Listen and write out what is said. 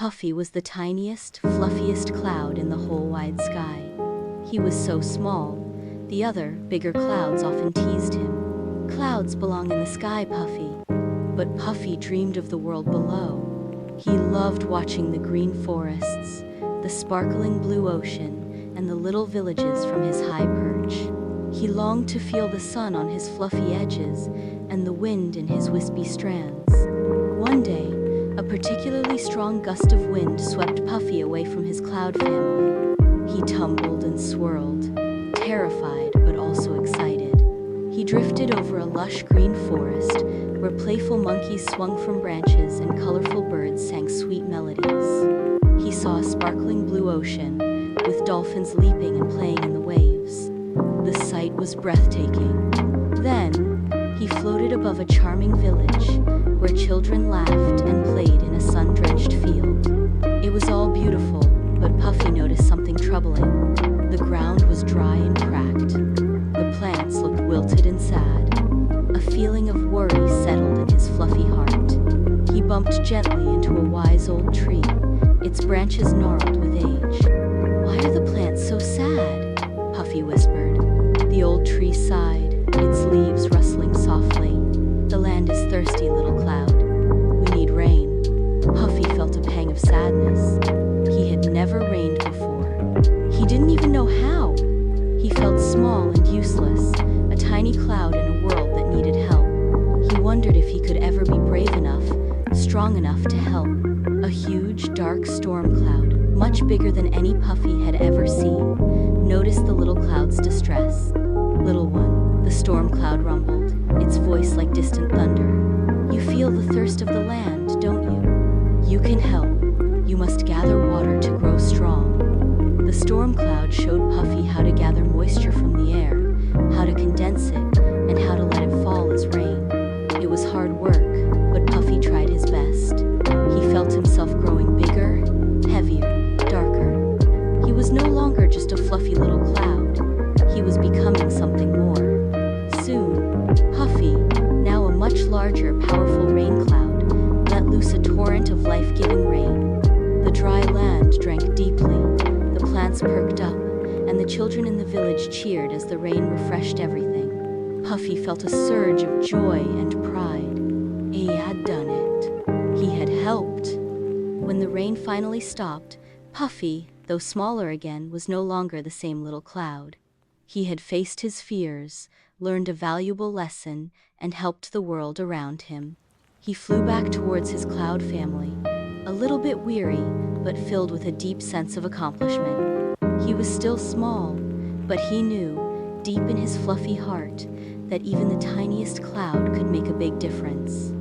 Puffy was the tiniest, fluffiest cloud in the whole wide sky. He was so small, the other, bigger clouds often teased him. "Clouds belong in the sky, Puffy." But Puffy dreamed of the world below. He loved watching the green forests, the sparkling blue ocean, and the little villages from his high perch. He longed to feel the sun on his fluffy edges and the wind in his wispy strands. One day, a particularly strong gust of wind swept Puffy away from his cloud family. He tumbled and swirled, terrified but also excited. He drifted over a lush green forest where playful monkeys swung from branches and colorful birds sang sweet melodies. He saw a sparkling blue ocean with dolphins leaping and playing in the waves. The sight was breathtaking. Then, he floated above a charming village where children laughed and played in a sun-drenched field. It was all beautiful, but Puffy noticed something troubling. The ground was dry and cracked. The plants looked wilted and sad. A feeling of worry settled in his fluffy heart. He bumped gently into a wise old tree, its branches gnarled with age. "Why are the plants so sad?" Puffy whispered. The old tree sighed, its leaves rustling softly. "The land is thirsty, little cloud. We need rain." Puffy felt a pang of sadness. He had never rained before. He didn't even know how. He felt small and useless, a tiny cloud in a world that needed help. He wondered if he could ever be brave enough, strong enough to help. A huge, dark storm cloud, much bigger than any Puffy had ever seen, noticed the little cloud's distress. "Little one," the storm cloud rumbled, its voice like distant thunder. "You feel the thirst of the land, don't you? You can help. You must gather water to grow strong." The storm cloud showed Puffy how to gather moisture from the air, how to condense it, and how to let it fall as rain. It was hard work, but Puffy tried his best. He felt himself growing bigger, heavier, darker. He was no longer just a fluffy little cloud. He was becoming something more. Soon, Puffy, now a much larger, powerful rain cloud, let loose a torrent of life-giving rain. The dry land drank deeply, the plants perked up, and the children in the village cheered as the rain refreshed everything. Puffy felt a surge of joy and pride. He had done it. He had helped. When the rain finally stopped, Puffy, though smaller again, was no longer the same little cloud. He had faced his fears, learned a valuable lesson, and helped the world around him. He flew back towards his cloud family, a little bit weary, but filled with a deep sense of accomplishment. He was still small, but he knew, deep in his fluffy heart, that even the tiniest cloud could make a big difference.